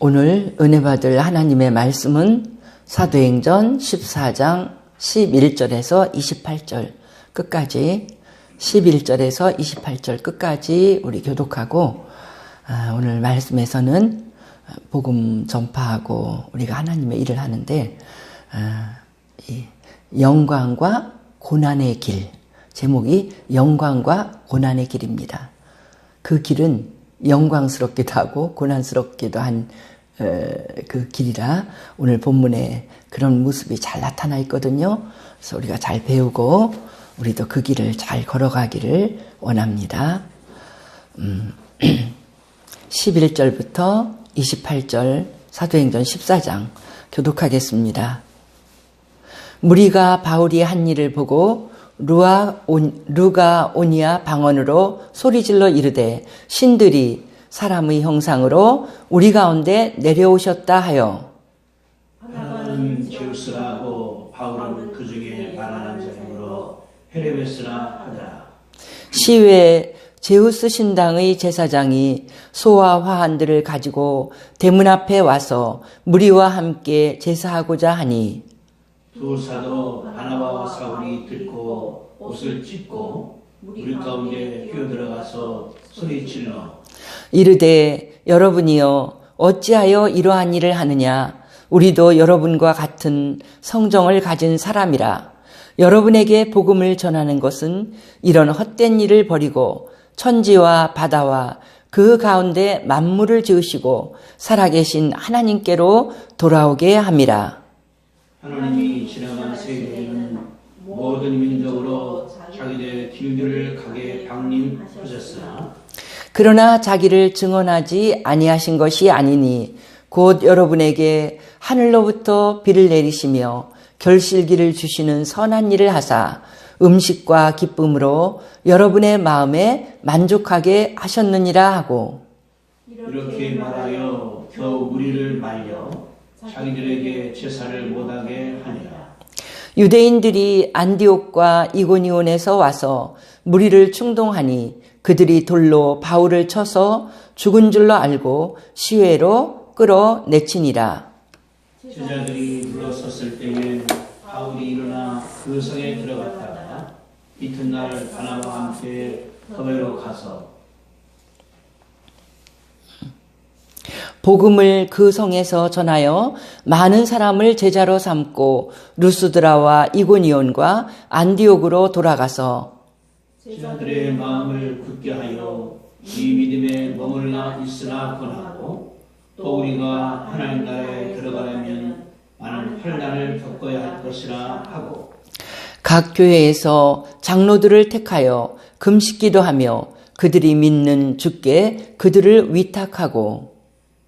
오늘 은혜 받을 하나님의 말씀은 사도행전 14장 11절에서 28절 끝까지 11절에서 28절 끝까지 우리 교독하고 오늘 말씀에서는 복음 전파하고 우리가 하나님의 일을 하는데 이 영광과 고난의 길, 제목이 영광과 고난의 길입니다. 그 길은 영광스럽기도 하고 고난스럽기도 한 그 길이라 오늘 본문에 그런 모습이 잘 나타나 있거든요. 그래서 우리가 잘 배우고 우리도 그 길을 잘 걸어가기를 원합니다. 11절부터 28절 사도행전 14장 교독하겠습니다. 무리가 바울이 한 일을 보고 루가오니아 방언으로 소리질러 이르되 신들이 사람의 형상으로 우리 가운데 내려오셨다 하여 하나는 제우스라고 바울은 그 중에 말하는 자이므로 헤레베스라 하더라. 시외 제우스 신당의 제사장이 소와 화환들을 가지고 대문 앞에 와서 무리와 함께 제사하고자 하니 두 사도 바나바와 사울이 듣고 옷을 찢고 무리 가운데 뛰어들어가서 소리질러 이르되 여러분이여 어찌하여 이러한 일을 하느냐 우리도 여러분과 같은 성정을 가진 사람이라 여러분에게 복음을 전하는 것은 이런 헛된 일을 버리고 천지와 바다와 그 가운데 만물을 지으시고 살아계신 하나님께로 돌아오게 함이라. 하나님이 지나간 세계에는 모든 민족으로 자기의 길들을 가게 방림하셨으나 그러나 자기를 증언하지 아니하신 것이 아니니 곧 여러분에게 하늘로부터 비를 내리시며 결실기를 주시는 선한 일을 하사 음식과 기쁨으로 여러분의 마음에 만족하게 하셨느니라 하고 이렇게 말하여 겨우 우리를 말려 자기들에게 제사를 못하게 하니라. 유대인들이 안디옥과 이고니온에서 와서 무리를 충동하니 그들이 돌로 바울을 쳐서 죽은 줄로 알고 시외로 끌어내치니라. 제자들이 물러섰을 때에 바울이 일어나 그 성에 들어갔다가 이튿날 바나바와 함께 더베로 가서 복음을 그 성에서 전하여 많은 사람을 제자로 삼고 루스드라와 이고니온과 안디옥으로 돌아가서 제자들의 마음을 굳게 하여 이 믿음에 머물러 있으라 권하고 또 우리가 하나님 나라에 들어가려면 많은 환난을 겪어야 할 것이라 하고 각 교회에서 장로들을 택하여 금식기도 하며 그들이 믿는 주께 그들을 위탁하고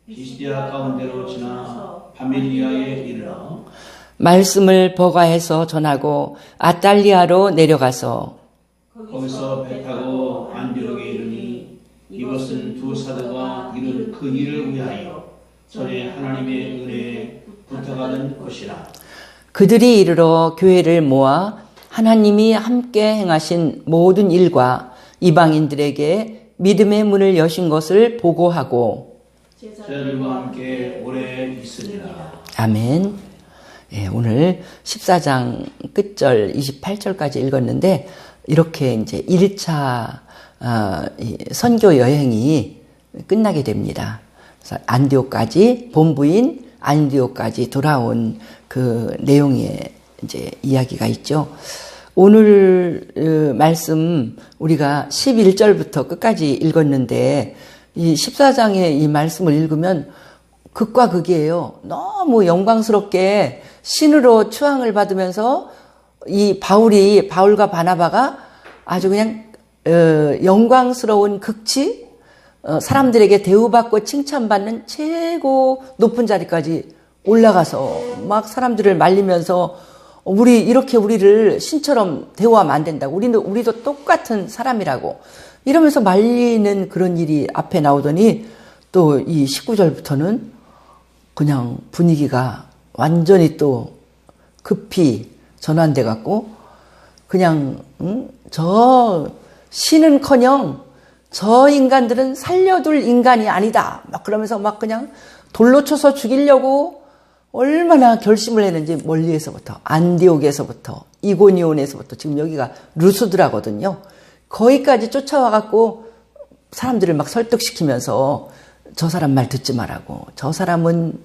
비시디아 가운데로 지나 바밀리아에 이르러 말씀을 버가해서 전하고 아탈리아로 내려가서 거기서 배 타고 안디옥에 이르니 이것은 두 사도가 이룬 그 일을 위하여 전에 하나님의 은혜에 부탁하던 곳이라. 그들이 이르러 교회를 모아 하나님이 함께 행하신 모든 일과 이방인들에게 믿음의 문을 여신 것을 보고하고 제자들과 함께 오래 있으니라. 아멘. 예, 오늘 14장 끝절 28절까지 읽었는데 이렇게 이제 1차 선교 여행이 끝나게 됩니다. 그래서 안디옥까지 본부인 안디옥까지 돌아온 그 내용의 이제 이야기가 있죠. 오늘 말씀 우리가 11절부터 끝까지 읽었는데 이 14장의 이 말씀을 읽으면 극과 극이에요. 너무 영광스럽게 신으로 추앙을 받으면서 이 바울과 바나바가 아주 그냥 영광스러운 극치, 사람들에게 대우받고 칭찬받는 최고 높은 자리까지 올라가서 막 사람들을 말리면서 우리를 신처럼 대우하면 안 된다고. 우리도 똑같은 사람이라고. 이러면서 말리는 그런 일이 앞에 나오더니 또 이 19절부터는 그냥 분위기가 완전히 또 급히 전환돼 갖고 그냥 저 신은커녕 저 인간들은 살려둘 인간이 아니다. 막 그러면서 막 그냥 돌로 쳐서 죽이려고 얼마나 결심을 했는지 멀리에서부터, 안디옥에서부터, 이고니온에서부터, 지금 여기가 루스드라거든요. 거기까지 쫓아와갖고 사람들을 막 설득시키면서 저 사람 말 듣지 말라고, 저 사람은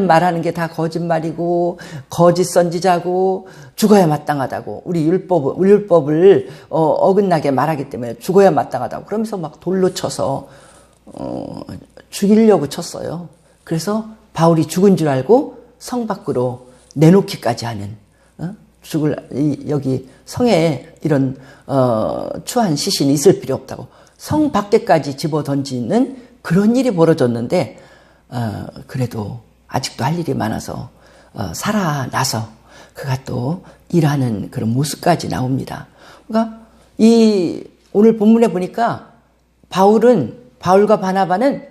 말하는 게 다 거짓말이고 거짓 선지자고 죽어야 마땅하다고, 우리 율법을 어긋나게 말하기 때문에 죽어야 마땅하다고 그러면서 막 돌로 쳐서 죽이려고 쳤어요. 그래서 바울이 죽은 줄 알고 성 밖으로 내놓기까지 하는, 여기 성에 이런 추한 시신이 있을 필요 없다고 성 밖에까지 집어 던지는 그런 일이 벌어졌는데, 그래도 아직도 할 일이 많아서 살아나서 그가 또 일하는 그런 모습까지 나옵니다. 그러니까 오늘 본문에 보니까 바울과 바나바는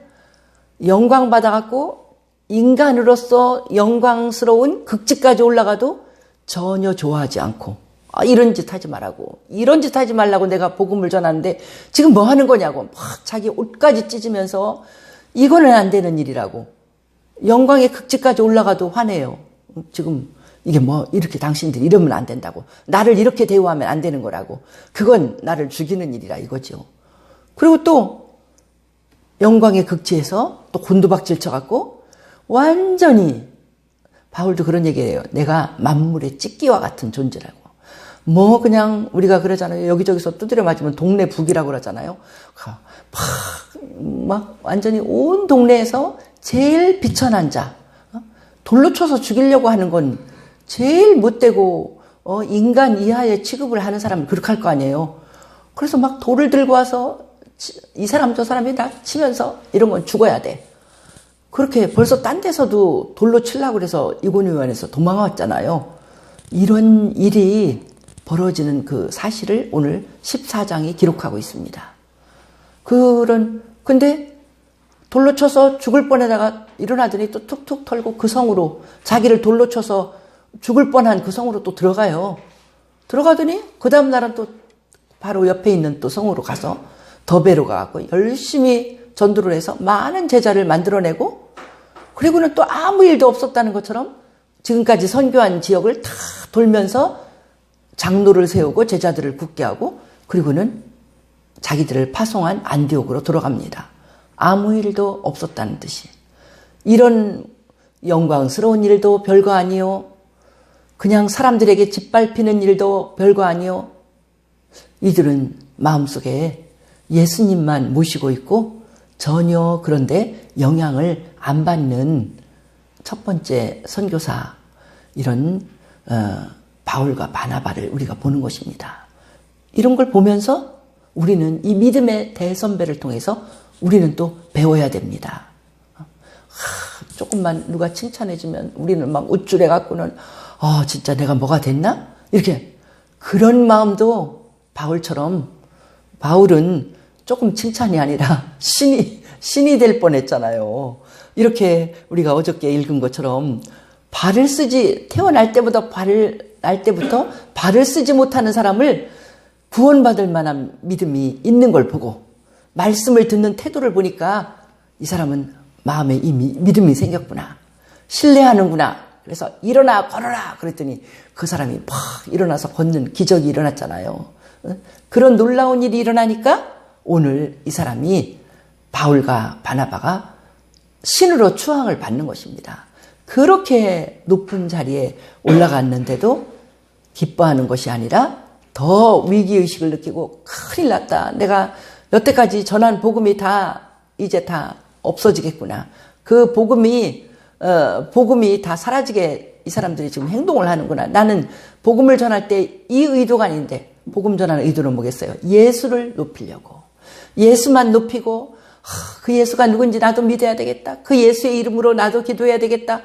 영광 받아갖고 인간으로서 영광스러운 극지까지 올라가도 전혀 좋아하지 않고, 이런 짓 하지 말라고, 이런 짓 하지 말라고 내가 복음을 전하는데 지금 뭐 하는 거냐고 막 자기 옷까지 찢으면서 이거는 안 되는 일이라고, 영광의 극지까지 올라가도 화내요. 지금 이게 뭐 이렇게 당신들이 이러면 안 된다고, 나를 이렇게 대우하면 안 되는 거라고, 그건 나를 죽이는 일이라 이거죠. 그리고 또 영광의 극지에서 또 곤두박질 쳐갖고 완전히, 바울도 그런 얘기예요. 내가 만물의 찢기와 같은 존재라고. 뭐 그냥 우리가 그러잖아요. 여기저기서 두드려 맞으면 동네 북이라고 그러잖아요. 막 완전히 온 동네에서 제일 비천한 자, 돌로 쳐서 죽이려고 하는 건 제일 못되고 인간 이하의 취급을 하는 사람은 그렇게 할 거 아니에요. 그래서 막 돌을 들고 와서 이 사람 저 사람이 나 치면서 이런 건 죽어야 돼. 그렇게 벌써 딴 데서도 돌로 치려고 그래서 이고니온에서 도망왔잖아요. 이런 일이 벌어지는 그 사실을 오늘 14장이 기록하고 있습니다. 근데 돌로 쳐서 죽을 뻔하다가 일어나더니 또 툭툭 털고 그 성으로, 자기를 돌로 쳐서 죽을 뻔한 그 성으로 또 들어가요. 들어가더니 그 다음 날은 또 바로 옆에 있는 또 성으로 가서 더베로 가고 열심히 전도를 해서 많은 제자를 만들어내고, 그리고는 또 아무 일도 없었다는 것처럼 지금까지 선교한 지역을 다 돌면서 장로를 세우고 제자들을 굳게 하고, 그리고는 자기들을 파송한 안디옥으로 돌아갑니다. 아무 일도 없었다는 듯이. 이런 영광스러운 일도 별거 아니요, 그냥 사람들에게 짓밟히는 일도 별거 아니요, 이들은 마음속에 예수님만 모시고 있고 전혀 그런데 영향을 안 받는 첫 번째 선교사, 이런 바울과 바나바를 우리가 보는 것입니다. 이런 걸 보면서 우리는 이 믿음의 대선배를 통해서 우리는 또 배워야 됩니다. 조금만 누가 칭찬해주면 우리는 막 우쭐해갖고는 진짜 내가 뭐가 됐나? 이렇게, 그런 마음도 바울처럼, 바울은 조금 칭찬이 아니라 신이 될 뻔했잖아요. 이렇게 우리가 어저께 읽은 것처럼 태어날 때부터 발을 쓰지 못하는 사람을 구원받을 만한 믿음이 있는 걸 보고, 말씀을 듣는 태도를 보니까 이 사람은 마음에 이미 믿음이 생겼구나, 신뢰하는구나. 그래서 일어나 걸어라 그랬더니 그 사람이 팍 일어나서 걷는 기적이 일어났잖아요. 그런 놀라운 일이 일어나니까 오늘 이 사람이, 바울과 바나바가 신으로 추앙을 받는 것입니다. 그렇게 높은 자리에 올라갔는데도 기뻐하는 것이 아니라 더 위기의식을 느끼고, 큰일 났다, 내가 여태까지 전한 복음이 이제 다 없어지겠구나, 그 복음이 다 사라지게 이 사람들이 지금 행동을 하는구나, 나는 복음을 전할 때 이 의도가 아닌데, 복음 전하는 의도는 뭐겠어요? 예수를 높이려고, 예수만 높이고, 그 예수가 누군지 나도 믿어야 되겠다, 그 예수의 이름으로 나도 기도해야 되겠다,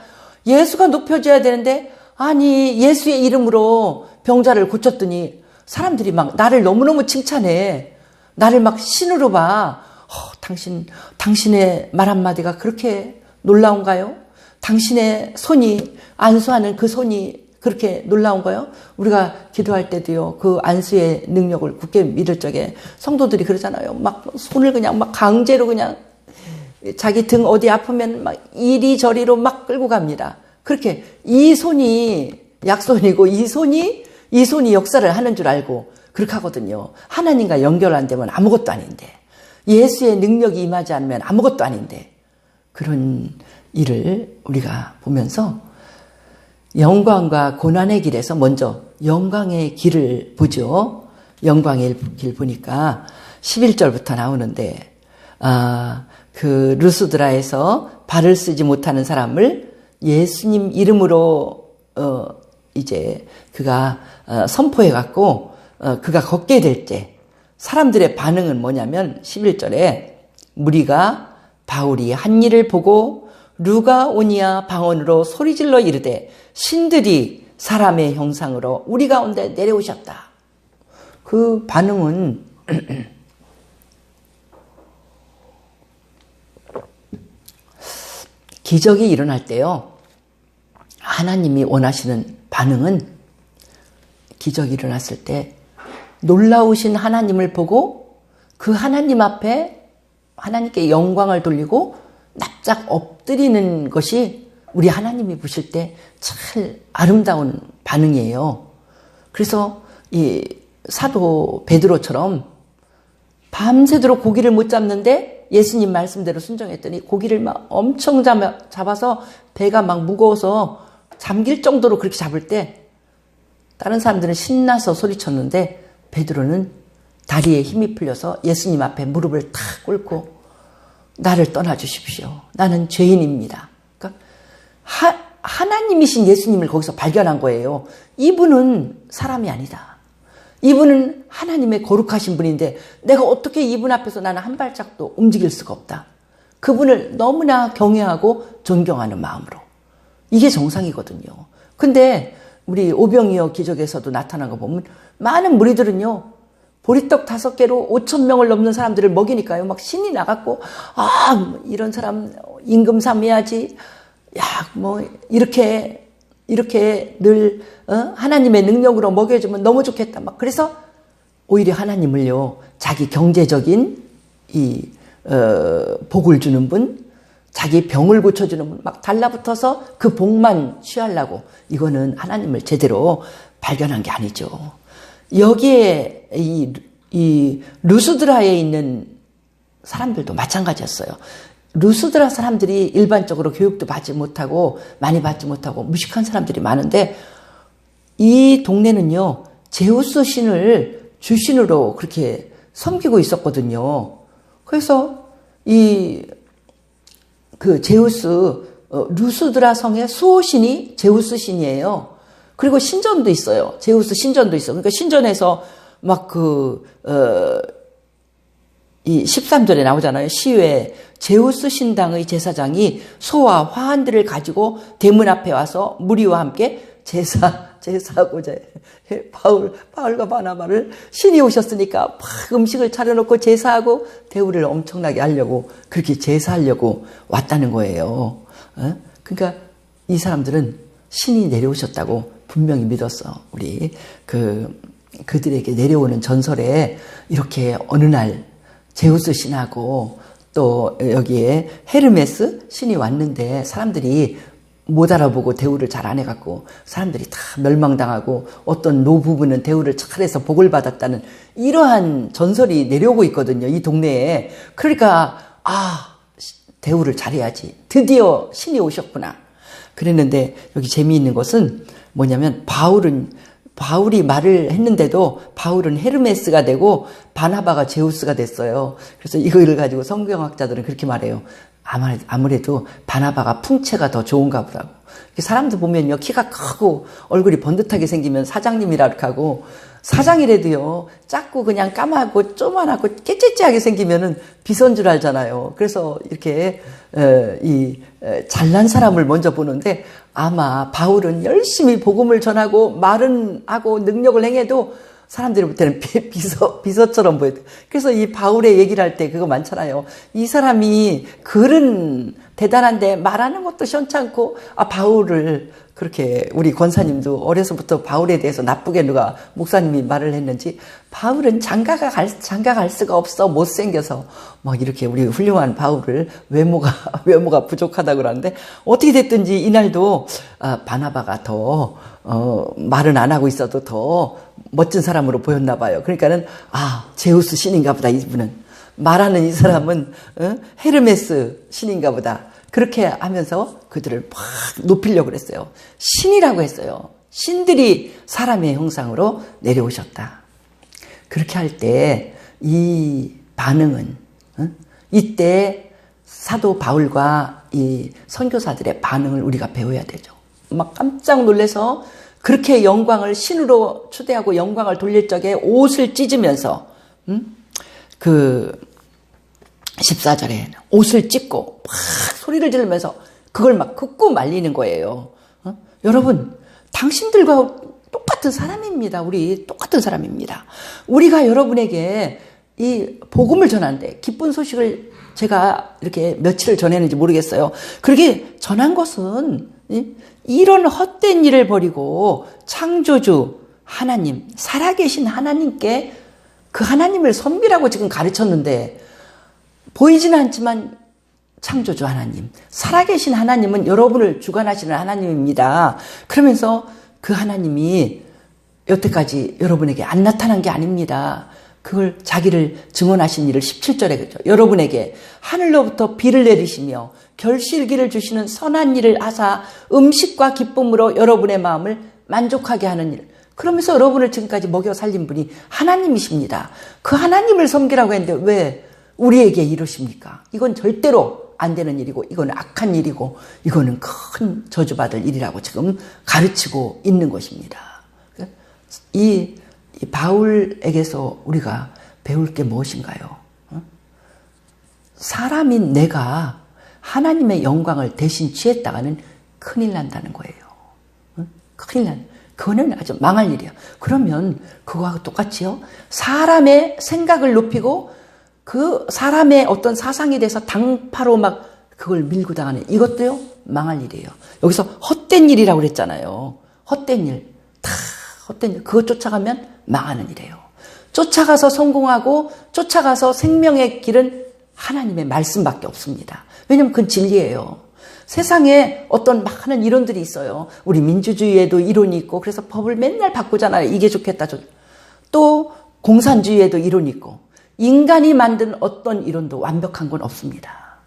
예수가 높여줘야 되는데, 아니 예수의 이름으로 병자를 고쳤더니 사람들이 막 나를 너무너무 칭찬해, 나를 막 신으로 봐. 당신의 말 한마디가 그렇게 놀라운가요? 당신의 손이, 안수하는 그 손이 그렇게 놀라운 거요? 우리가 기도할 때도요, 그 안수의 능력을 굳게 믿을 적에 성도들이 그러잖아요. 막 손을 그냥 막 강제로 그냥 자기 등 어디 아프면 막 이리저리로 막 끌고 갑니다. 그렇게 이 손이 약손이고 이 손이 역사를 하는 줄 알고 그렇게 하거든요. 하나님과 연결 안 되면 아무것도 아닌데, 예수의 능력이 임하지 않으면 아무것도 아닌데, 그런 일을 우리가 보면서 영광과 고난의 길에서 먼저 영광의 길을 보죠. 영광의 길 보니까 11절부터 나오는데, 그 루스드라에서 발을 쓰지 못하는 사람을 예수님 이름으로 이제 그가 선포해 갖고 그가 걷게 될 때 사람들의 반응은 뭐냐면 11절에 무리가 바울이 한 일을 보고 루가오니아 방언으로 소리질러 이르되 신들이 사람의 형상으로 우리 가운데 내려오셨다. 그 반응은 기적이 일어날 때요, 하나님이 원하시는 반응은 기적이 일어났을 때 놀라우신 하나님을 보고 그 하나님 앞에 하나님께 영광을 돌리고 납작 엎드리는 것이 우리 하나님이 보실 때 참 아름다운 반응이에요. 그래서 이 사도 베드로처럼 밤새도록 고기를 못 잡는데 예수님 말씀대로 순종했더니 고기를 막 엄청 잡아서 배가 막 무거워서 잠길 정도로 그렇게 잡을 때 다른 사람들은 신나서 소리쳤는데 베드로는 다리에 힘이 풀려서 예수님 앞에 무릎을 탁 꿇고 나를 떠나주십시오. 나는 죄인입니다. 그러니까 하나님이신 예수님을 거기서 발견한 거예요. 이분은 사람이 아니다. 이분은 하나님의 거룩하신 분인데 내가 어떻게 이분 앞에서 나는 한 발짝도 움직일 수가 없다. 그분을 너무나 경외하고 존경하는 마음으로. 이게 정상이거든요. 근데 우리 오병이어 기적에서도 나타난 거 보면 많은 무리들은요, 보리떡 5개로 5,000명을 넘는 사람들을 먹이니까요, 막 신이 나갖고, 이런 사람 임금 삼해야지. 야, 뭐, 이렇게 늘, 하나님의 능력으로 먹여주면 너무 좋겠다. 막, 그래서 오히려 하나님을요, 자기 경제적인 복을 주는 분, 자기 병을 고쳐주는 분, 막 달라붙어서 그 복만 취하려고, 이거는 하나님을 제대로 발견한 게 아니죠. 여기에 이 루스드라에 있는 사람들도 마찬가지였어요. 루스드라 사람들이 일반적으로 교육도 많이 받지 못하고 무식한 사람들이 많은데 이 동네는요, 제우스 신을 주신으로 그렇게 섬기고 있었거든요. 그래서 그 제우스, 루스드라 성의 수호신이 제우스 신이에요. 그리고 신전도 있어요. 제우스 신전도 있어요. 그러니까 신전에서 막 이 13절에 나오잖아요. 시외 제우스 신당의 제사장이 소와 화환들을 가지고 대문 앞에 와서 무리와 함께 제사하고자 해. 바울과 바나바를 신이 오셨으니까 막 음식을 차려놓고 제사하고 대우를 엄청나게 하려고 그렇게 제사하려고 왔다는 거예요. 그러니까 이 사람들은 신이 내려오셨다고 분명히 믿었어. 우리 그들에게 내려오는 전설에 이렇게 어느 날 제우스 신하고 또 여기에 헤르메스 신이 왔는데 사람들이 못 알아보고 대우를 잘 안 해갖고 사람들이 다 멸망당하고 어떤 노부부는 대우를 잘해서 복을 받았다는 이러한 전설이 내려오고 있거든요. 이 동네에. 그러니까 대우를 잘해야지. 드디어 신이 오셨구나. 그랬는데 여기 재미있는 것은 뭐냐면 바울이 말을 했는데도 바울은 헤르메스가 되고 바나바가 제우스가 됐어요. 그래서 이거를 가지고 성경학자들은 그렇게 말해요. 아무래도 바나바가 풍채가 더 좋은가 보다고. 사람들 보면요, 키가 크고 얼굴이 번듯하게 생기면 사장님이라 하고, 사장이라도요, 작고 그냥 까맣고 쪼만하고 깨째째하게 생기면은 비서인 줄 알잖아요. 그래서 이렇게 잘난 사람을 먼저 보는데 아마 바울은 열심히 복음을 전하고 말은 하고 능력을 행해도 사람들이 볼 때는 비서처럼 보여요. 그래서 이 바울의 얘기를 할 때 그거 많잖아요. 이 사람이 글은 대단한데 말하는 것도 시원찮고, 바울을 그렇게 우리 권사님도 어려서부터 바울에 대해서 나쁘게 누가 목사님이 말을 했는지, 바울은 장가 갈 수가 없어, 못생겨서. 막 이렇게 우리 훌륭한 바울을 외모가 부족하다고 그러는데, 어떻게 됐든지 이날도 바나바가 더 말은 안 하고 있어도 더 멋진 사람으로 보였나 봐요. 그러니까는 제우스 신인가 보다, 이분은. 말하는 이 사람은 헤르메스 신인가 보다. 그렇게 하면서 그들을 막 높이려고 그랬어요. 신이라고 했어요. 신들이 사람의 형상으로 내려오셨다. 그렇게 할 때 이 반응은, 이때 사도 바울과 이 선교사들의 반응을 우리가 배워야 되죠. 막 깜짝 놀라서 그렇게 영광을 신으로 추대하고 영광을 돌릴 적에 옷을 찢으면서, 그 14절에 옷을 찢고 막 소리를 지르면서 그걸 막 긋고 말리는 거예요. 여러분, 당신들과 똑같은 사람입니다. 우리 똑같은 사람입니다. 우리가 여러분에게 이 복음을 전하는데, 기쁜 소식을 제가 이렇게 며칠을 전했는지 모르겠어요. 그렇게 전한 것은 이런 헛된 일을 버리고 창조주 하나님, 살아계신 하나님께 그 하나님을 섬기라고 지금 가르쳤는데, 보이지는 않지만 창조주 하나님, 살아계신 하나님은 여러분을 주관하시는 하나님입니다. 그러면서 그 하나님이 여태까지 여러분에게 안 나타난 게 아닙니다. 그걸 자기를 증언하신 일을 17절에 그죠. 여러분에게 하늘로부터 비를 내리시며 결실기를 주시는 선한 일을 하사 음식과 기쁨으로 여러분의 마음을 만족하게 하는 일. 그러면서 여러분을 지금까지 먹여 살린 분이 하나님이십니다. 그 하나님을 섬기라고 했는데 왜 우리에게 이러십니까? 이건 절대로 안 되는 일이고, 이거는 악한 일이고, 이거는 큰 저주받을 일이라고 지금 가르치고 있는 것입니다. 이 바울에게서 우리가 배울 게 무엇인가요? 사람인 내가 하나님의 영광을 대신 취했다가는 큰일 난다는 거예요. 큰일 난. 그거는 아주 망할 일이야. 그러면 그거하고 똑같이요. 사람의 생각을 높이고 그 사람의 어떤 사상에 대해서 당파로 막 그걸 밀고 당하는 이것도요, 망할 일이에요. 여기서 헛된 일이라고 그랬잖아요. 헛된 일. 다 헛된 일. 그거 쫓아가면 망하는 일이에요. 쫓아가서 성공하고 쫓아가서 생명의 길은 하나님의 말씀밖에 없습니다. 왜냐하면 그건 진리예요. 세상에 어떤 많은 이론들이 있어요. 우리 민주주의에도 이론이 있고, 그래서 법을 맨날 바꾸잖아요. 이게 좋겠다. 또 공산주의에도 이론이 있고, 인간이 만든 어떤 이론도 완벽한 건 없습니다.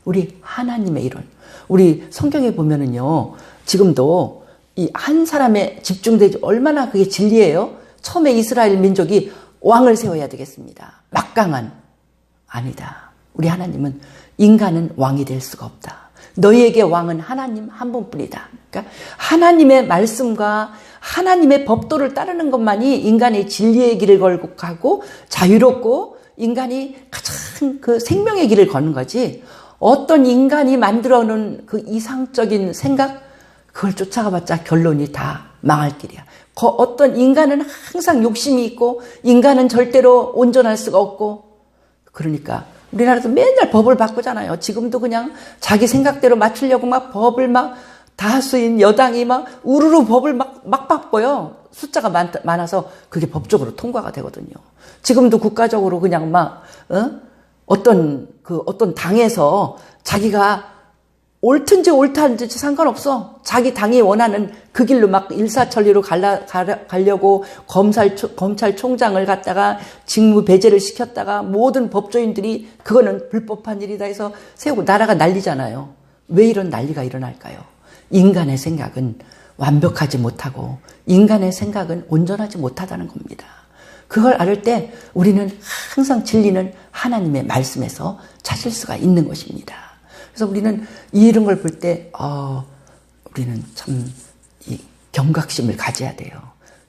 우리 하나님의 이론. 우리 성경에 보면은요, 지금도 이 한 사람에 집중되지, 얼마나 그게 진리예요? 처음에 이스라엘 민족이 왕을 세워야 되겠습니다. 막강한. 아니다. 우리 하나님은 인간은 왕이 될 수가 없다. 너희에게 왕은 하나님 한 분뿐이다. 그러니까 하나님의 말씀과 하나님의 법도를 따르는 것만이 인간의 진리의 길을 걸고 가고 자유롭고 인간이 가장 그 생명의 길을 걷는 거지, 어떤 인간이 만들어 놓은 그 이상적인 생각, 그걸 쫓아가봤자 결론이 다 망할 길이야. 어떤 인간은 항상 욕심이 있고 인간은 절대로 온전할 수가 없고, 그러니까 우리나라도 맨날 법을 바꾸잖아요. 지금도 그냥 자기 생각대로 맞추려고 막 법을 막 다수인 여당이 막 우르르 법을 막 바꿔요. 숫자가 많아서 그게 법적으로 통과가 되거든요. 지금도 국가적으로 그냥 막 어떤 당에서 자기가 옳든지 옳다든지 상관없어. 자기 당이 원하는 그 길로 막 일사천리로 가려고 검찰총장을 갖다가 직무 배제를 시켰다가 모든 법조인들이 그거는 불법한 일이다 해서 세우고 나라가 난리잖아요. 왜 이런 난리가 일어날까요? 인간의 생각은 완벽하지 못하고 인간의 생각은 온전하지 못하다는 겁니다. 그걸 알 때 우리는 항상 진리는 하나님의 말씀에서 찾을 수가 있는 것입니다. 그래서 우리는 이런 걸 볼 때 우리는 참 이 경각심을 가져야 돼요.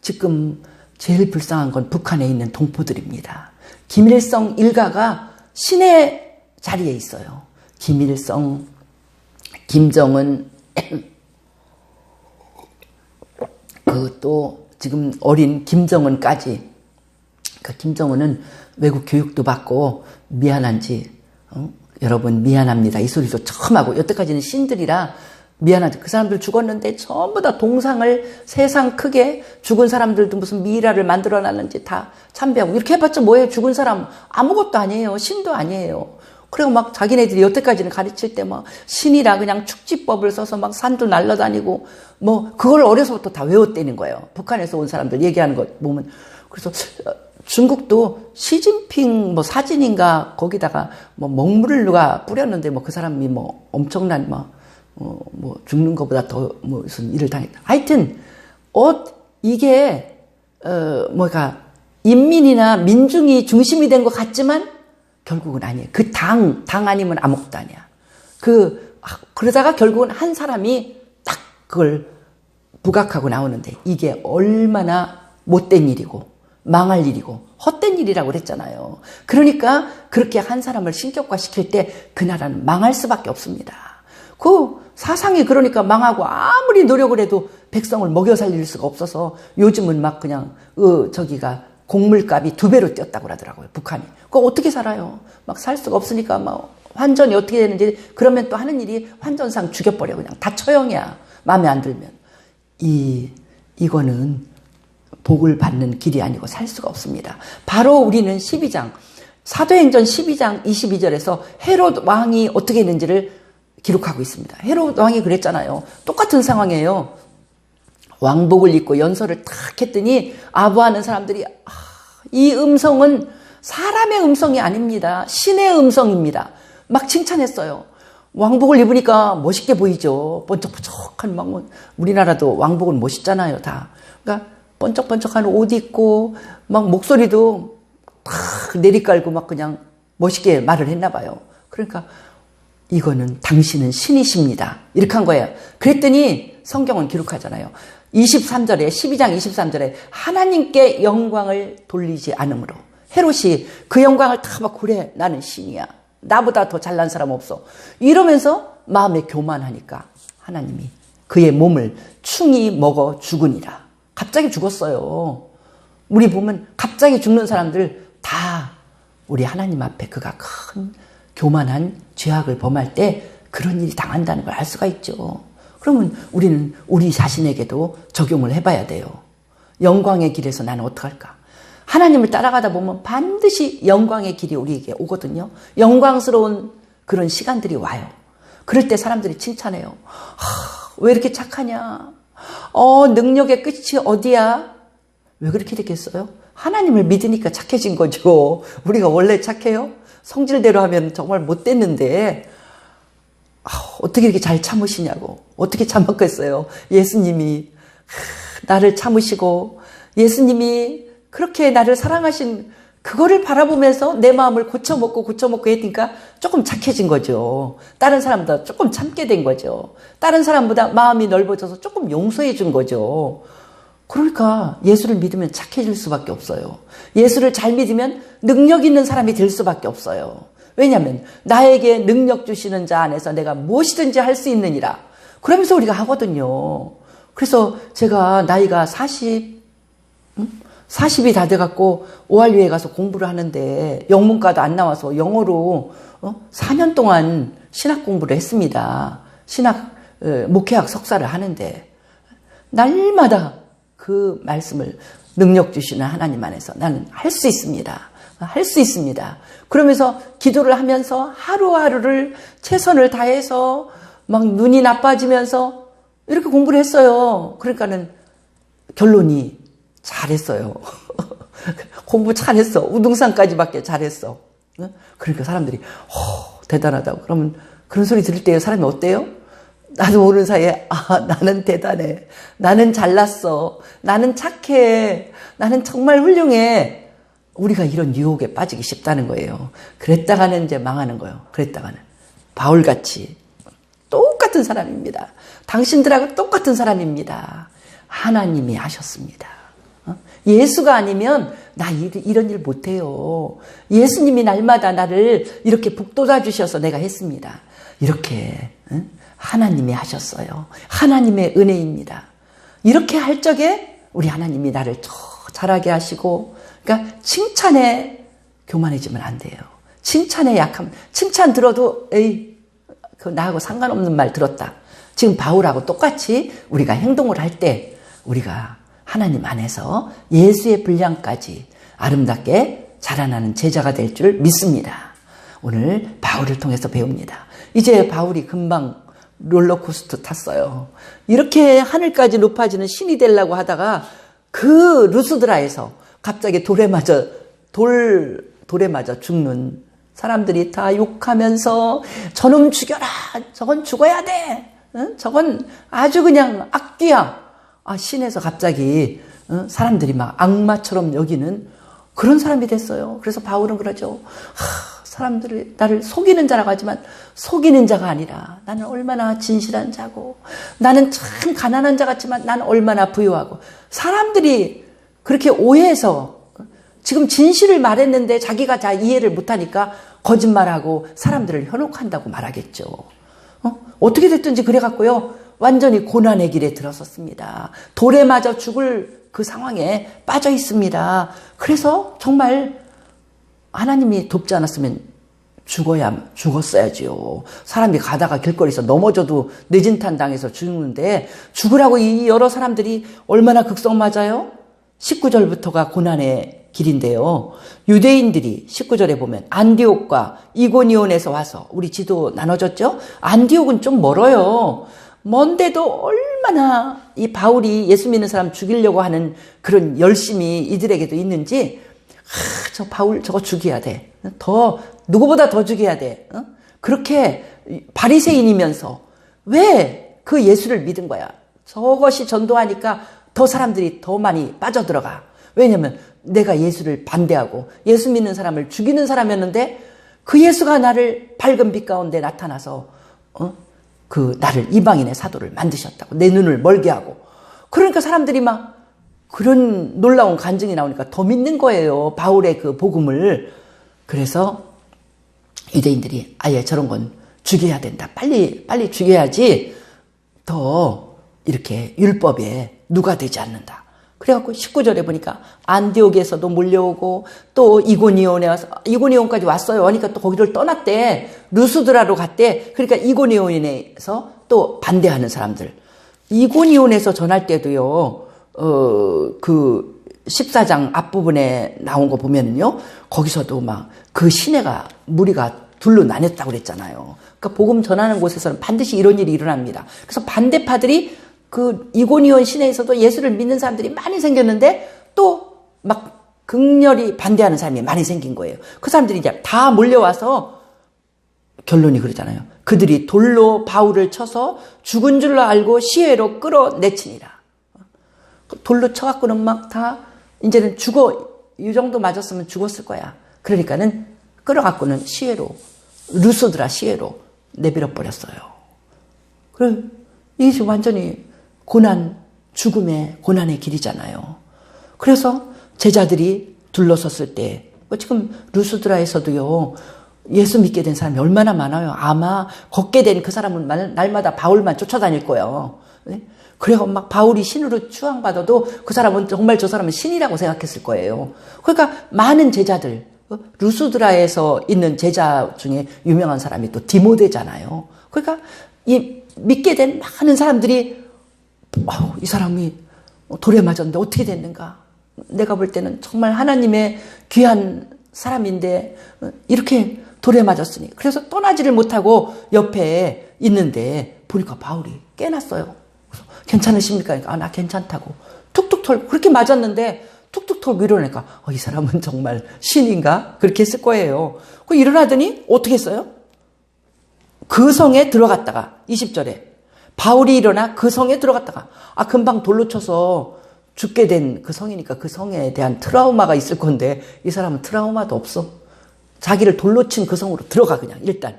지금 제일 불쌍한 건 북한에 있는 동포들입니다. 김일성 일가가 신의 자리에 있어요. 김일성, 김정은, 또 지금 어린 김정은까지. 그 김정은은 외국 교육도 받고 미안한지 여러분 미안합니다. 이 소리도 처음 하고 여태까지는 신들이라 미안하죠. 그 사람들 죽었는데 전부 다 동상을 세상 크게 죽은 사람들도 무슨 미이라를 만들어놨는지 다 참배하고 이렇게 해봤자 뭐예요. 죽은 사람 아무것도 아니에요. 신도 아니에요. 그리고 막 자기네들이 여태까지는 가르칠 때 막 신이라 그냥 축지법을 써서 막 산도 날라다니고 뭐 그걸 어려서부터 다 외웠다는 거예요. 북한에서 온 사람들 얘기하는 거 보면. 그래서 중국도 시진핑 뭐 사진인가 거기다가 뭐 먹물을 누가 뿌렸는데 뭐 그 사람이 뭐 엄청난 뭐 죽는 것보다 더 무슨 일을 당했다. 하여튼 이게 뭐가 인민이나 민중이 중심이 된 것 같지만 결국은 아니에요. 그 당 아니면 아무것도 아니야. 그러다가 결국은 한 사람이 딱 그걸 부각하고 나오는데 이게 얼마나 못된 일이고 망할 일이고 헛된 일이라고 그랬잖아요. 그러니까 그렇게 한 사람을 신격화시킬 때 그 나라는 망할 수밖에 없습니다. 그 사상이 그러니까 망하고 아무리 노력을 해도 백성을 먹여 살릴 수가 없어서 요즘은 막 그냥 저기가 곡물값이 2배로 뛰었다고 그러더라고요. 북한이. 그거 어떻게 살아요? 막 살 수가 없으니까 막 환전이 어떻게 되는지 그러면 또 하는 일이 환전상 죽여버려. 그냥 다 처형이야. 마음에 안 들면. 이거는 복을 받는 길이 아니고 살 수가 없습니다. 바로 우리는 12장 사도행전 12장 22절에서 헤롯 왕이 어떻게 했는지를 기록하고 있습니다. 헤롯 왕이 그랬잖아요. 똑같은 상황이에요. 왕복을 입고 연설을 탁 했더니 아부하는 사람들이 이 음성은 사람의 음성이 아닙니다. 신의 음성입니다. 막 칭찬했어요. 왕복을 입으니까 멋있게 보이죠. 번쩍번쩍한 우리나라도 왕복은 멋있잖아요. 다. 그러니까 번쩍번쩍한 옷 입고 막 목소리도 탁 내리깔고 막 그냥 멋있게 말을 했나 봐요. 그러니까 이거는 당신은 신이십니다. 이렇게 한 거예요. 그랬더니 성경은 기록하잖아요. 23절에 12장 23절에 하나님께 영광을 돌리지 않으므로 헤롯이 그 영광을 다 막 그래 나는 신이야. 나보다 더 잘난 사람 없어. 이러면서 마음에 교만하니까 하나님이 그의 몸을 충이 먹어 죽으니라. 갑자기 죽었어요. 우리 보면 갑자기 죽는 사람들 다 우리 하나님 앞에 그가 큰 교만한 죄악을 범할 때 그런 일이 당한다는 걸 알 수가 있죠. 그러면 우리는 우리 자신에게도 적용을 해봐야 돼요. 영광의 길에서 나는 어떡할까? 하나님을 따라가다 보면 반드시 영광의 길이 우리에게 오거든요. 영광스러운 그런 시간들이 와요. 그럴 때 사람들이 칭찬해요. 왜 이렇게 착하냐? 능력의 끝이 어디야? 왜 그렇게 됐겠어요? 하나님을 믿으니까 착해진 거죠. 우리가 원래 착해요? 성질대로 하면 정말 못됐는데 어떻게 이렇게 잘 참으시냐고. 어떻게 참았겠어요? 예수님이 나를 참으시고 예수님이 그렇게 나를 사랑하신 그거를 바라보면서 내 마음을 고쳐먹고 했으니까 조금 착해진 거죠. 다른 사람보다 조금 참게 된 거죠. 다른 사람보다 마음이 넓어져서 조금 용서해 준 거죠. 그러니까 예수를 믿으면 착해질 수밖에 없어요. 예수를 잘 믿으면 능력 있는 사람이 될 수밖에 없어요. 왜냐하면 나에게 능력 주시는 자 안에서 내가 무엇이든지 할 수 있느니라. 그러면서 우리가 하거든요. 그래서 제가 나이가 40이 다 돼갖고 오한류에 가서 공부를 하는데 영문과도 안 나와서 영어로 4년 동안 신학 공부를 했습니다. 목회학 석사를 하는데 날마다 그 말씀을 능력 주시는 하나님 안에서 나는 할 수 있습니다. 할 수 있습니다. 그러면서 기도를 하면서 하루하루를 최선을 다해서 막 눈이 나빠지면서 이렇게 공부를 했어요. 그러니까는 결론이 잘했어요. 공부 잘했어. 우등산까지밖에 잘했어. 그러니까 사람들이 대단하다고. 그러면 그런 소리 들을 때 사람이 어때요? 나도 모르는 사이에 나는 대단해. 나는 잘났어. 나는 착해. 나는 정말 훌륭해. 우리가 이런 유혹에 빠지기 쉽다는 거예요. 그랬다가는 이제 망하는 거예요. 그랬다가는 바울같이 똑같은 사람입니다. 당신들하고 똑같은 사람입니다. 하나님이 하셨습니다. 예수가 아니면 나 이런 일 못해요. 예수님이 날마다 나를 이렇게 북돋아 주셔서 내가 했습니다. 이렇게 하나님이 하셨어요. 하나님의 은혜입니다. 이렇게 할 적에 우리 하나님이 나를 더 잘하게 하시고, 그러니까 칭찬에 교만해지면 안 돼요. 칭찬에 약함. 칭찬 들어도 에이 그 나하고 상관없는 말 들었다. 지금 바울하고 똑같이 우리가 행동을 할 때 우리가 하나님 안에서 예수의 분량까지 아름답게 자라나는 제자가 될 줄 믿습니다. 오늘 바울을 통해서 배웁니다. 이제 바울이 금방 롤러코스터 탔어요. 이렇게 하늘까지 높아지는 신이 되려고 하다가 그 루스드라에서 갑자기 돌에 맞아 죽는 사람들이 다 욕하면서 저놈 죽여라. 저건 죽어야 돼. 저건 아주 그냥 악귀야. 신에서 갑자기 사람들이 막 악마처럼 여기는 그런 사람이 됐어요. 그래서 바울은 그러죠. 사람들이 나를 속이는 자라고 하지만 속이는 자가 아니라 나는 얼마나 진실한 자고 나는 참 가난한 자 같지만 나는 얼마나 부유하고 사람들이 그렇게 오해해서 지금 진실을 말했는데 자기가 잘 이해를 못하니까 거짓말하고 사람들을 현혹한다고 말하겠죠. 어떻게 됐든지 그래갖고요. 완전히 고난의 길에 들어섰습니다. 돌에 맞아 죽을 그 상황에 빠져 있습니다. 그래서 정말 하나님이 돕지 않았으면 죽었어야지요. 사람이 가다가 길거리에서 넘어져도 뇌진탄 당해서 죽는데 죽으라고 이 여러 사람들이 얼마나 극성 맞아요? 19절부터가 고난의 길인데요. 유대인들이 19절에 보면 안디옥과 이고니온에서 와서 우리 지도 나눠졌죠? 안디옥은 좀 멀어요. 먼데도 얼마나 이 바울이 예수 믿는 사람 죽이려고 하는 그런 열심이 이들에게도 있는지 저 바울 저거 죽여야 돼. 누구보다 더 죽여야 돼. 그렇게 바리새인이면서 왜 그 예수를 믿은 거야? 저것이 전도하니까 더 사람들이 더 많이 빠져들어가. 왜냐면 내가 예수를 반대하고 예수 믿는 사람을 죽이는 사람이었는데 그 예수가 나를 밝은 빛 가운데 나타나서 그 나를 이방인의 사도를 만드셨다고 내 눈을 멀게 하고 그러니까 사람들이 막 그런 놀라운 간증이 나오니까 더 믿는 거예요. 바울의 그 복음을. 그래서 유대인들이 아예 저런 건 죽여야 된다. 빨리 죽여야지 더 이렇게 율법에 누가 되지 않는다. 그래갖고 19절에 보니까 안디옥에서도 몰려오고 또 이고니온까지 왔어요. 그러니까 또 거기를 떠났대. 루스드라로 갔대. 그러니까 이고니온에서 또 반대하는 사람들. 이고니온에서 전할 때도요. 그 14장 앞부분에 나온 거 보면은요. 거기서도 막 그 시내가 무리가 둘로 나뉘었다고 그랬잖아요. 그러니까 복음 전하는 곳에서는 반드시 이런 일이 일어납니다. 그래서 반대파들이 그 이고니온 시내에서도 예수를 믿는 사람들이 많이 생겼는데 또 막 극렬히 반대하는 사람이 많이 생긴 거예요. 그 사람들이 이제 다 몰려와서 결론이 그러잖아요. 그들이 돌로 바울을 쳐서 죽은 줄로 알고 시외로 끌어내치니라. 돌로 쳐갖고는 막 다 이제는 이 정도 맞았으면 죽었을 거야. 그러니까는 끌어갖고는 시외로 루스드라 시외로 내버려 버렸어요. 그래 이게 완전히 죽음의 고난의 길이잖아요. 그래서 제자들이 둘러섰을 때 지금 루스드라에서도요. 예수 믿게 된 사람이 얼마나 많아요. 아마 걷게 된 그 사람은 날마다 바울만 쫓아다닐 거예요. 그래서 막 바울이 신으로 추앙받아도 그 사람은 정말 저 사람은 신이라고 생각했을 거예요. 그러니까 많은 제자들, 루스드라에서 있는 제자 중에 유명한 사람이 또 디모데잖아요. 그러니까 이 믿게 된 많은 사람들이 이 사람이 돌에 맞았는데 어떻게 됐는가? 내가 볼 때는 정말 하나님의 귀한 사람인데 이렇게 돌에 맞았으니 그래서 떠나지를 못하고 옆에 있는데 보니까 바울이 깨났어요. 그래서 괜찮으십니까? 그러니까 나 괜찮다고 툭툭 털고 그렇게 맞았는데 툭툭 털고 일어나니까 이 사람은 정말 신인가? 그렇게 했을 거예요. 그 일어나더니 어떻게 했어요? 그 성에 들어갔다가 20절에 바울이 일어나 그 성에 들어갔다가 금방 돌로 쳐서 죽게 된 그 성이니까 그 성에 대한 트라우마가 있을 건데 이 사람은 트라우마도 없어. 자기를 돌로 친 그 성으로 들어가 그냥 일단.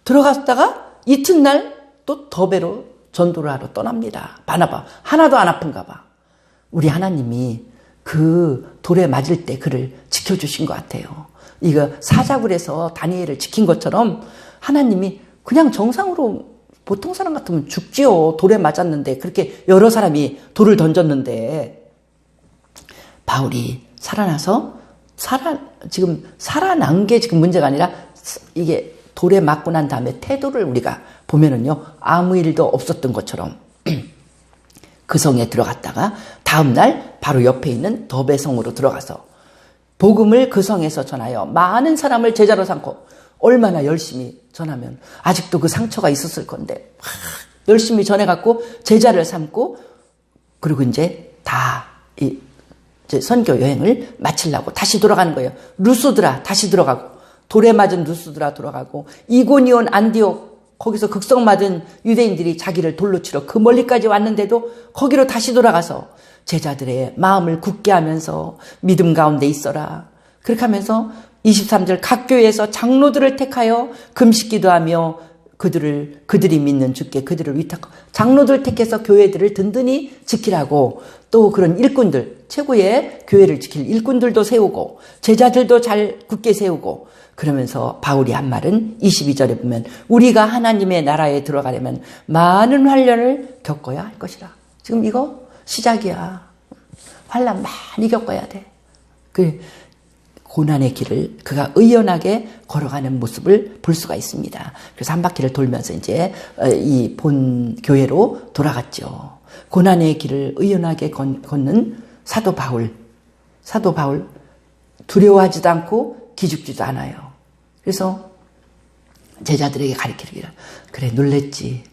들어갔다가 이튿날 또 더베로 전도를 하러 떠납니다. 바나바. 하나도 안 아픈가 봐. 우리 하나님이 그 돌에 맞을 때 그를 지켜주신 것 같아요. 이거 사자굴에서 다니엘을 지킨 것처럼 하나님이 그냥 정상으로 보통 사람 같으면 죽지요. 돌에 맞았는데 그렇게 여러 사람이 돌을 던졌는데 바울이 살아나서 지금 살아난 게 지금 문제가 아니라 이게 돌에 맞고 난 다음에 태도를 우리가 보면은요, 아무 일도 없었던 것처럼 그 성에 들어갔다가 다음날 바로 옆에 있는 더베성으로 들어가서 복음을 그 성에서 전하여 많은 사람을 제자로 삼고, 얼마나 열심히 전하면 아직도 그 상처가 있었을 건데 열심히 전해갖고 제자를 삼고, 그리고 이제 다 이제 선교 여행을 마치려고 다시 돌아가는 거예요. 루스드라 다시 들어가고, 돌에 맞은 루스드라 돌아가고, 이고니온 안디옥 거기서 극성 맞은 유대인들이 자기를 돌로 치러 그 멀리까지 왔는데도 거기로 다시 돌아가서 제자들의 마음을 굳게 하면서 믿음 가운데 있어라. 그렇게 하면서 23절 각 교회에서 장로들을 택하여 금식 기도하며 그들이 믿는 주께 그들을 위탁하고, 장로들 택해서 교회들을 든든히 지키라고, 또 그런 일꾼들, 최고의 교회를 지킬 일꾼들도 세우고 제자들도 잘 굳게 세우고, 그러면서 바울이 한 말은 22절에 보면 우리가 하나님의 나라에 들어가려면 많은 환란을 겪어야 할 것이라. 지금 이거 시작이야. 환란 많이 겪어야 돼. 그 고난의 길을 그가 의연하게 걸어가는 모습을 볼 수가 있습니다. 그래서 한 바퀴를 돌면서 이제 이 본 교회로 돌아갔죠. 고난의 길을 의연하게 걷는 사도 바울 두려워하지도 않고 기죽지도 않아요. 그래서 제자들에게 가르치기를, 그래 놀랬지,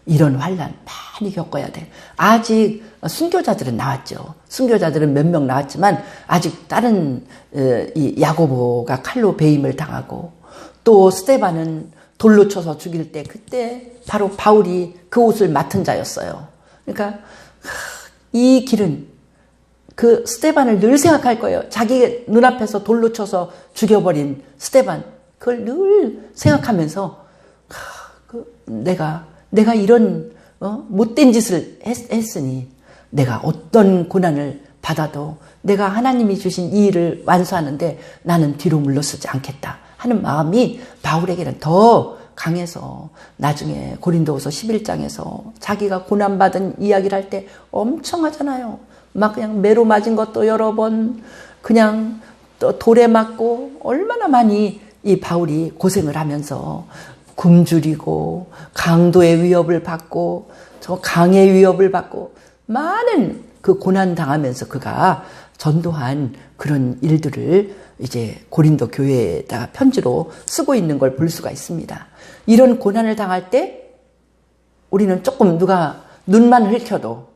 이런 환란 많이 겪어야 돼. 아직 순교자들은 나왔죠. 순교자들은 몇 명 나왔지만 아직 다른 이 야고보가 칼로 배임을 당하고, 또 스데반은 돌로 쳐서 죽일 때 그때 바로 바울이 그 옷을 맡은 자였어요. 그러니까 이 길은 그 스데반을 늘 생각할 거예요. 자기 눈앞에서 돌로 쳐서 죽여버린 스데반, 그걸 늘 생각하면서 내가 이런 못된 짓을 했으니 내가 어떤 고난을 받아도 내가 하나님이 주신 이 일을 완수하는데 나는 뒤로 물러서지 않겠다 하는 마음이 바울에게는 더 강해서, 나중에 고린도후서 11장에서 자기가 고난받은 이야기를 할 때 엄청 하잖아요. 막 그냥 매로 맞은 것도 여러 번, 그냥 또 돌에 맞고, 얼마나 많이 이 바울이 고생을 하면서 굶주리고 강도의 위협을 받고 저 강의 위협을 받고 많은 그 고난 당하면서 그가 전도한 그런 일들을 이제 고린도 교회에다가 편지로 쓰고 있는 걸 볼 수가 있습니다. 이런 고난을 당할 때 우리는 조금 누가 눈만 흘켜도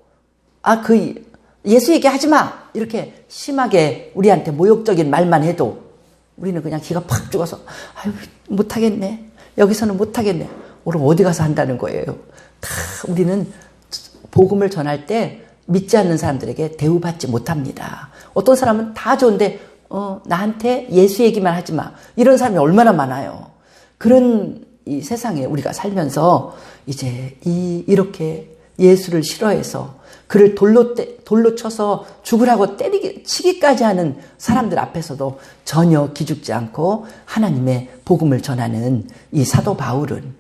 예수 얘기하지 마! 이렇게 심하게 우리한테 모욕적인 말만 해도 우리는 그냥 기가 팍 죽어서 아유 못하겠네. 여기서는 못하겠네. 오늘 어디 가서 한다는 거예요. 다 우리는 복음을 전할 때 믿지 않는 사람들에게 대우받지 못합니다. 어떤 사람은 다 좋은데 나한테 예수 얘기만 하지 마. 이런 사람이 얼마나 많아요. 그런 이 세상에 우리가 살면서 이제 이렇게 예수를 싫어해서 그를 돌로 쳐서 죽으라고 치기까지 하는 사람들 앞에서도 전혀 기죽지 않고 하나님의 복음을 전하는 이 사도 바울은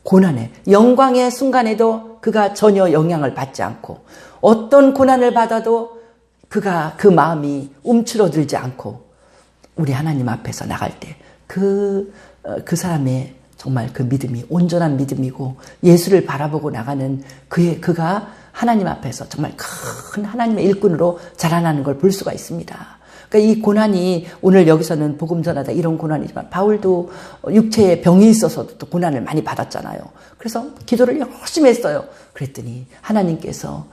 고난의 영광의 순간에도 그가 전혀 영향을 받지 않고, 어떤 고난을 받아도 그가 그 마음이 움츠러들지 않고 우리 하나님 앞에서 나갈 때 그 사람의 정말 그 믿음이 온전한 믿음이고 예수를 바라보고 나가는 그가 하나님 앞에서 정말 큰 하나님의 일꾼으로 자라나는 걸 볼 수가 있습니다. 그러니까 이 고난이, 오늘 여기서는 복음 전하다 이런 고난이지만 바울도 육체에 병이 있어서도 또 고난을 많이 받았잖아요. 그래서 기도를 열심히 했어요. 그랬더니 하나님께서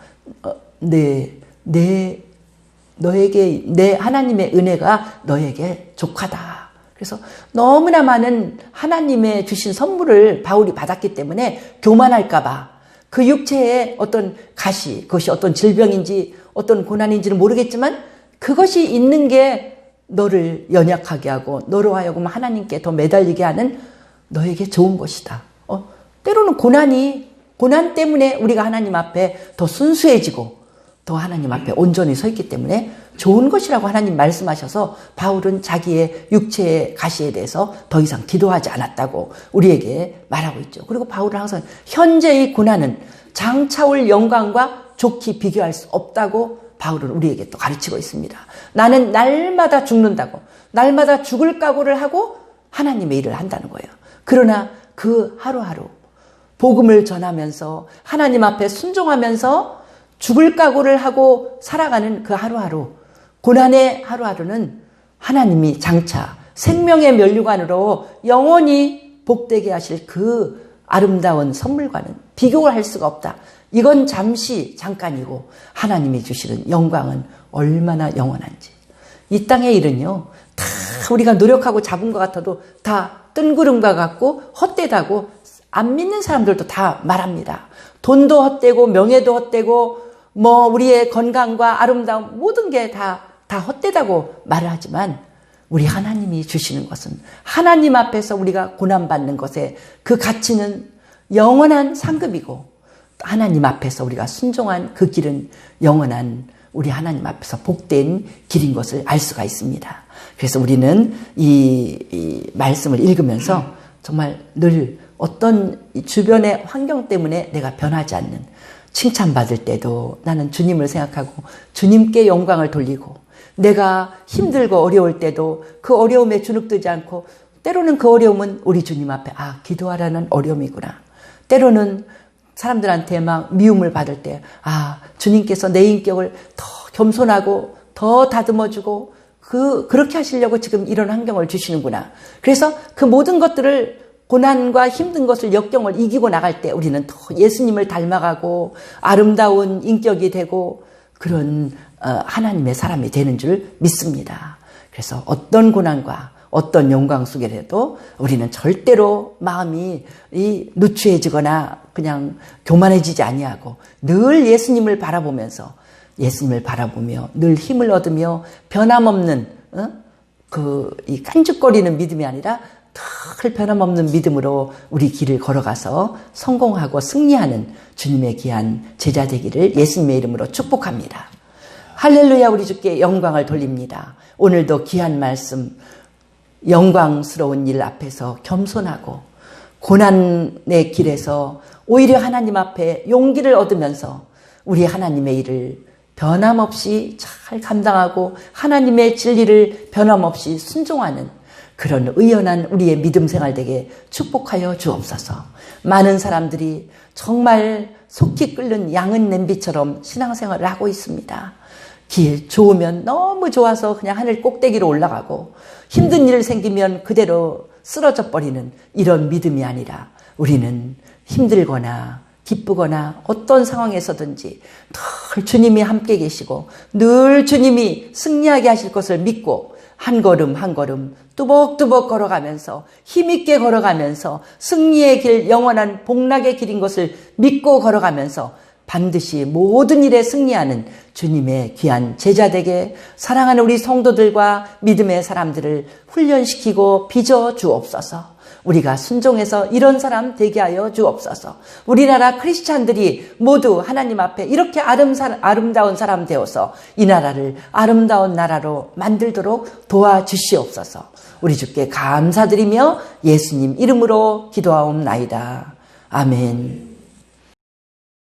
너에게 내 하나님의 은혜가 너에게 족하다. 그래서 너무나 많은 하나님의 주신 선물을 바울이 받았기 때문에 교만할까봐 그 육체에 어떤 가시, 그것이 어떤 질병인지 어떤 고난인지는 모르겠지만 그것이 있는 게 너를 연약하게 하고 너로 하여금 하나님께 더 매달리게 하는 너에게 좋은 것이다. 때로는 고난 때문에 우리가 하나님 앞에 더 순수해지고 더 하나님 앞에 온전히 서 있기 때문에 좋은 것이라고 하나님 말씀하셔서 바울은 자기의 육체의 가시에 대해서 더 이상 기도하지 않았다고 우리에게 말하고 있죠. 그리고 바울은 항상 현재의 고난은 장차 올 영광과 좋게 비교할 수 없다고 바울은 우리에게 또 가르치고 있습니다. 나는 날마다 죽는다고, 날마다 죽을 각오를 하고 하나님의 일을 한다는 거예요. 그러나 그 하루하루 복음을 전하면서 하나님 앞에 순종하면서 죽을 각오를 하고 살아가는 그 하루하루, 고난의 하루하루는 하나님이 장차 생명의 면류관으로 영원히 복되게 하실 그 아름다운 선물과는 비교를 할 수가 없다. 이건 잠시 잠깐이고 하나님이 주시는 영광은 얼마나 영원한지. 이 땅의 일은요, 다 우리가 노력하고 잡은 것 같아도 다 뜬구름과 같고 헛되다고 안 믿는 사람들도 다 말합니다. 돈도 헛되고 명예도 헛되고 우리의 건강과 아름다움 모든 게 다 헛되다고 말을 하지만 우리 하나님이 주시는 것은 하나님 앞에서 우리가 고난받는 것에 그 가치는 영원한 상급이고 하나님 앞에서 우리가 순종한 그 길은 영원한 우리 하나님 앞에서 복된 길인 것을 알 수가 있습니다. 그래서 우리는 이 말씀을 읽으면서 정말 늘 어떤 주변의 환경 때문에 내가 변하지 않는, 칭찬받을 때도 나는 주님을 생각하고 주님께 영광을 돌리고, 내가 힘들고 어려울 때도 그 어려움에 주눅들지 않고, 때로는 그 어려움은 우리 주님 앞에 기도하라는 어려움이구나. 때로는 사람들한테 막 미움을 받을 때 주님께서 내 인격을 더 겸손하고 더 다듬어주고 그렇게 하시려고 지금 이런 환경을 주시는구나. 그래서 그 모든 것들을, 고난과 힘든 것을, 역경을 이기고 나갈 때 우리는 더 예수님을 닮아가고 아름다운 인격이 되고 그런 하나님의 사람이 되는 줄 믿습니다. 그래서 어떤 고난과 어떤 영광 속에라도 우리는 절대로 마음이 누추해지거나 그냥 교만해지지 아니하고 늘 예수님을 바라보면서, 예수님을 바라보며 늘 힘을 얻으며 변함없는 이 깐죽거리는 믿음이 아니라 늘 변함없는 믿음으로 우리 길을 걸어가서 성공하고 승리하는 주님의 귀한 제자 되기를 예수님의 이름으로 축복합니다. 할렐루야. 우리 주께 영광을 돌립니다. 오늘도 귀한 말씀, 영광스러운 일 앞에서 겸손하고 고난의 길에서 오히려 하나님 앞에 용기를 얻으면서 우리 하나님의 일을 변함없이 잘 감당하고 하나님의 진리를 변함없이 순종하는 그런 의연한 우리의 믿음 생활 되게 축복하여 주옵소서. 많은 사람들이 정말 속히 끓는 양은 냄비처럼 신앙생활을 하고 있습니다. 길 좋으면 너무 좋아서 그냥 하늘 꼭대기로 올라가고 힘든 일 생기면 그대로 쓰러져 버리는 이런 믿음이 아니라 우리는 힘들거나 기쁘거나 어떤 상황에서든지 늘 주님이 함께 계시고 늘 주님이 승리하게 하실 것을 믿고 한 걸음 한 걸음 뚜벅뚜벅 걸어가면서 힘있게 걸어가면서 승리의 길, 영원한 복락의 길인 것을 믿고 걸어가면서 반드시 모든 일에 승리하는 주님의 귀한 제자 되게 사랑하는 우리 성도들과 믿음의 사람들을 훈련시키고 빚어 주옵소서. 우리가 순종해서 이런 사람 되게 하여 주옵소서. 우리나라 크리스찬들이 모두 하나님 앞에 이렇게 아름다운 사람 되어서 이 나라를 아름다운 나라로 만들도록 도와주시옵소서. 우리 주께 감사드리며 예수님 이름으로 기도하옵나이다. 아멘.